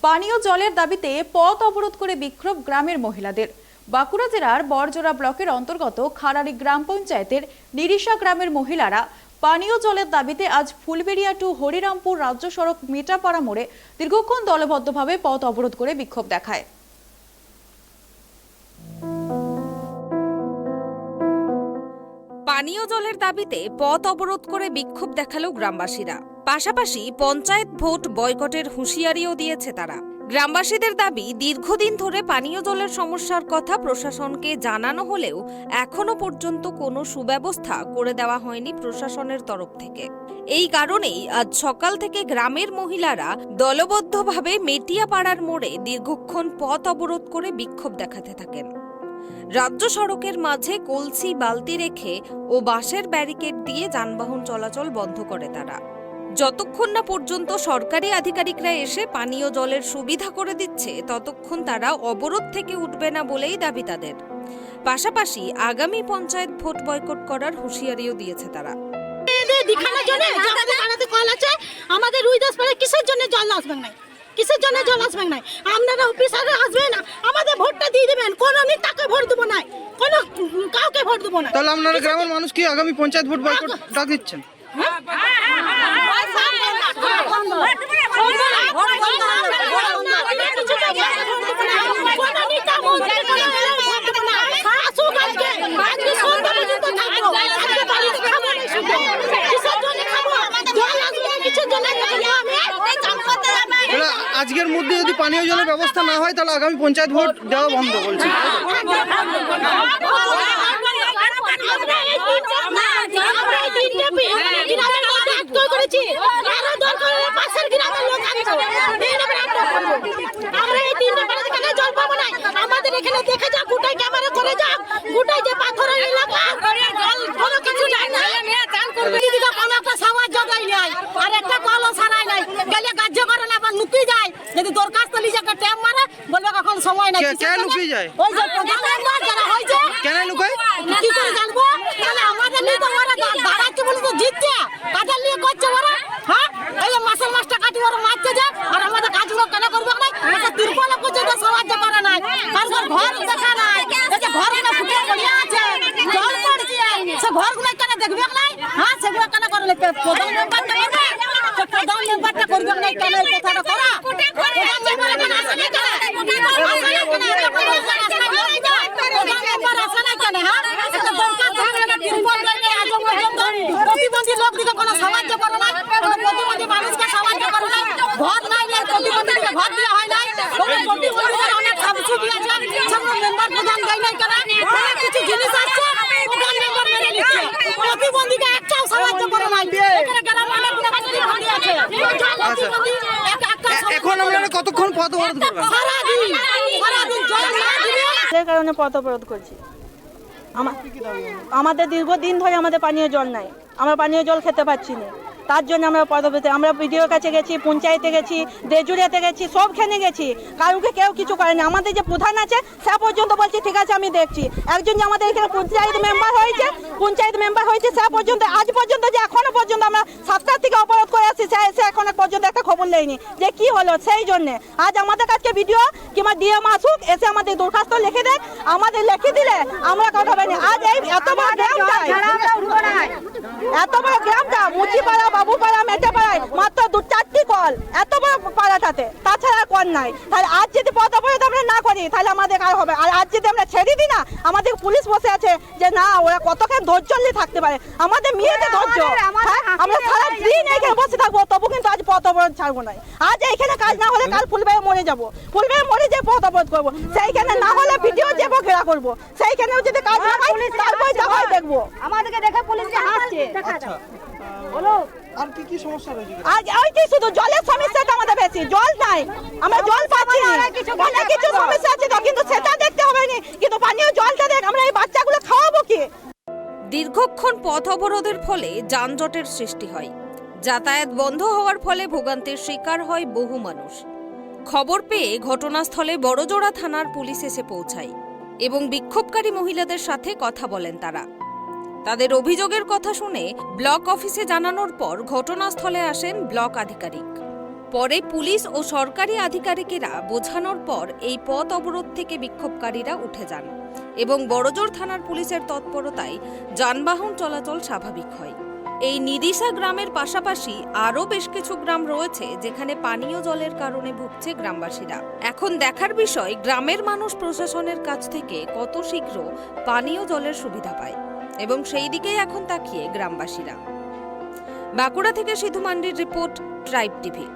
পানীয় জলের দাবিতে পথ অবরোধ করে বিক্ষোভ গ্রামের মহিলাদের। বাঁকুড়া জেলার বড়জোড়া ব্লকের অন্তর্গত খারারি গ্রাম পঞ্চায়েতের নিরিশা গ্রামের মহিলারা পানীয় জলের দাবিতে আজ ফুলবেড়িয়া টু হরিরামপুর রাজ্য সড়ক মেটাপাড়া মোড়ে দীর্ঘক্ষণ দলবদ্ধভাবে পথ অবরোধ করে বিক্ষোভ দেখায়। পানীয় জলের দাবিতে পথ অবরোধ করে বিক্ষোভ দেখালো গ্রামবাসীরা। পাশাপাশি পঞ্চায়েত ভোট বয়কটের হুঁশিয়ারিও দিয়েছে তারা। গ্রামবাসীদের দাবি, দীর্ঘদিন ধরে পানীয় জলের সমস্যার কথা প্রশাসনকে জানানো হলেও এখনো পর্যন্ত কোনো সুব্যবস্থা করে দেওয়া হয়নি প্রশাসনের তরফ থেকে। এই কারণেই আজ সকাল থেকে গ্রামের মহিলারা দলবদ্ধভাবে মেটিয়াপাড়ার মোড়ে দীর্ঘক্ষণ পথ অবরোধ করে বিক্ষোভ দেখাতে থাকেন। রাজ্য সড়কের মাঝে কলসি বালতি রেখে ও বাঁশের ব্যারিকেড দিয়ে যানবাহন চলাচল বন্ধ করে তারা। যতক্ষণ না পর্যন্ত সরকারি আধিকারিকরা এসে পানীয় জলের সুবিধা করে দিচ্ছে ততক্ষণ তারা অবরোধ থেকে উঠবে না বলেই দাবি তাদের। পাশাপাশি আগামী পঞ্চায়েত ভোট বয়কট করার হুঁশিয়ারিও দিয়েছে তারা। আমাদের কিসের জন্য জল আসবে না, কিসের জন্য জল আসবে না? আপনারা অফিসারে আসবেন, আমাদের ভোটটা দিয়ে দেবেন, কোন নেতাকে ভোট দেবো না, কোন কাউকে ভোট দেবো না। তাহলে আপনারা গ্রামের মানুষ কি আগামী পঞ্চায়েত ভোট বয়কট ডাক দিচ্ছেন? আজকের মধ্যে যদি পানীয় জলের ব্যবস্থা না হয় তাহলে আগামী পঞ্চায়েত ভোট দেওয়া বন্ধ বলছে। আমাদের এখানে দেখে যাক, গোটাই ক্যামেরা করে যাক, গোটাই যে পাথরের এলাকা কোনো কিছু নাই, সাহায্য দেয় নাই, আর একটা কলও ছাড়াই নাই, গেলে কার্য করে না, আবার লুকিয়ে যায়। যদি দরখাস্ত লিজে একটা ট্যাপ মারে, বলবে কখন সময় নাই। কে লুকিয়ে যায়? ওই যে প্রধানমন্ত্রী যারা হয়েছে, কেন লুকায় কি করে জানবো? তাহলে আমাদের নিয়ে তো ওরা দাঁড়াচ্ছে বলে তো জিতছে, কাজের নিয়ে করছে ওরা। হ্যাঁ, এই যে মাসের মাসটা কাটি ওরা মারছে যে, আর আমাদের কাজগুলো কেন করবে না? তিরপল পর্যন্ত সাহায্য করে নাই, কারণ ঘর দেখা নাই, ঘরে না ফুটে পড়ে আছে, জল পড়ছে, সে ঘরগুলো কেন দেখবে না? হ্যাঁ, সেগুলো কেন করলে প্রধান মেম্বারটা করবে, প্রধান মেম্বারটা করবে না, কেন এই কথাটা করা? প্রধান মেম্বার কেন আসে না, কেন আসে না, কেন প্রধান মেম্বার আসে না, কেন? হ্যাঁ, একটা দরকার থাকলে না, তিরপল দেয় আজ পর্যন্ত প্রতিবন্ধী লোকদিকে কোনো সাহায্য করে না, কোনো প্রতিবন্ধী মানুষকে সাহায্য করে না, ঘর নাই, প্রতিবন্ধীকে ঘর দেওয়া হয় নাই, প্রতিবন্ধীদের অনেক সাহায্য দিয়েছে, সেগুলো মেম্বার প্রধান দেয় নাই, কেন অনেক কিছু জিনিস আসছে প্রধান মেম্বার মেনে নিচ্ছে, প্রতিবন্ধীকে একটাও সাহায্য করে নাই। এখানে গ্রামে অনেকগুলো প্রতিবন্ধী আছে। এখন আপনারা কতক্ষণ পথ অবরোধ করবেন? সারাদিন জল না দিলে সেই কারণে পথ অবরোধ করছি। আমাদের দীর্ঘদিন ধরে আমাদের পানীয় জল নাই, আমরা পানীয় জল খেতে পাচ্ছি না, তার জন্য আমরা পদবিতে আমরা বিডিওর কাছে গেছি, পঞ্চায়েতে গেছি, দেজুরিয়াতে গেছি, সবখানে গেছি, কারুকে কেউ কিছু করেনি। আমাদের যে প্রধান আছে সে পর্যন্ত বলছে ঠিক আছে আমি দেখছি। একজন যে আমাদের এখানে পঞ্চায়েত মেম্বার হয়েছে সে পর্যন্ত আজ পর্যন্ত, যে এখনো পর্যন্ত আমরা 7টার থেকে অবরোধ করে আসছি, সে এখনো পর্যন্ত একটা খবর নেয়নি যে কি হলো। সেই জন্য আজ আমাদের কাছে ভিডিও কিংবা ডিএম আসুক, এসে আমাদের দরখাস্ত লিখে দেয়, আমাদের লিখে দিলে আমরা কথা বলি। আজ এই এত বড় গ্রামটা মুচিপাড়া, বাবুপাড়া, মেটাপাড়ায় মাত্র 2-4টি কল, এত বড় পাড়াটাতে, তাছাড়া কল নাই। তাহলে আজ যদি পথ অবরোধ আমরা না করি তাহলে আমাদের আর হবে। আর আজ যদি আমরা ছেড়ে দিই না, আমাদের পুলিশ বসে আছে যে না ওরা কতক্ষণ ধৈর্য নিয়ে থাকতে পারে, আমাদের মেয়েদের ধৈর্য। আমরা সারা দিন এখানে বসে থাকবো, তবু কিন্তু আজ পথ অবরোধ ছাড়বো না। আজ এইখানে কাজ না হলে কাল ফুলবাড়ি মরে যাবো, ফুলবাড়ি মরে যে পথ অবরোধ করবো, সেইখানে না হলে ভিডিও যাবো, ঘেরা করবো, সেইখানেও যদি কাজ না হয় তারপরে যা হয় দেখবো। আমাদেরকে দেখে পুলিশকে হাসছে। বলো আর কি সমস্যা রয়েছে? আজ ওইটি শুধু জলের সমস্যাটা আমাদের বেশি, জল নাই, আমরা জল পাচ্ছি না, অনেক কিছু সমস্যা আছে তো, কিন্তু সেটা দেখতে হবে না, কিন্তু পানীয় জলটা দেখ, আমরা এই বাচ্চাগুলো খাওয়াবো কি? দীর্ঘক্ষণ পথ অবরোধের ফলে যানজটের সৃষ্টি হয়। যাতায়াত বন্ধ হওয়ার ফলে ভোগান্তির শিকার হয় বহু মানুষ। খবর পেয়ে ঘটনাস্থলে বড়জোড়া থানার পুলিশ এসে পৌঁছায় এবং বিক্ষোভকারী মহিলাদের সাথে কথা বলেন তারা। তাদের অভিযোগের কথা শুনে ব্লক অফিসে জানানোর পর ঘটনাস্থলে আসেন ব্লক আধিকারিক। পরে পুলিশ ও সরকারি আধিকারিকেরা বোঝানোর পর এই পথ অবরোধ থেকে বিক্ষোভকারীরা উঠে যান এবং বড়জোর থানার পুলিশের তৎপরতায় যানবাহন চলাচল স্বাভাবিক হয়। এই নিরিশা গ্রামের পাশাপাশি আরও বেশ কিছু গ্রাম রয়েছে যেখানে পানীয় জলের কারণে ভুগছে গ্রামবাসীরা। এখন দেখার বিষয় গ্রামের মানুষ প্রশাসনের কাছ থেকে কত শীঘ্র পানীয় জলের সুবিধা পায় এবং সেই দিকেই এখন তাকিয়ে গ্রামবাসীরা। বাঁকুড়া থেকে সিধু মান্ডির রিপোর্ট, ট্রাইব টিভি।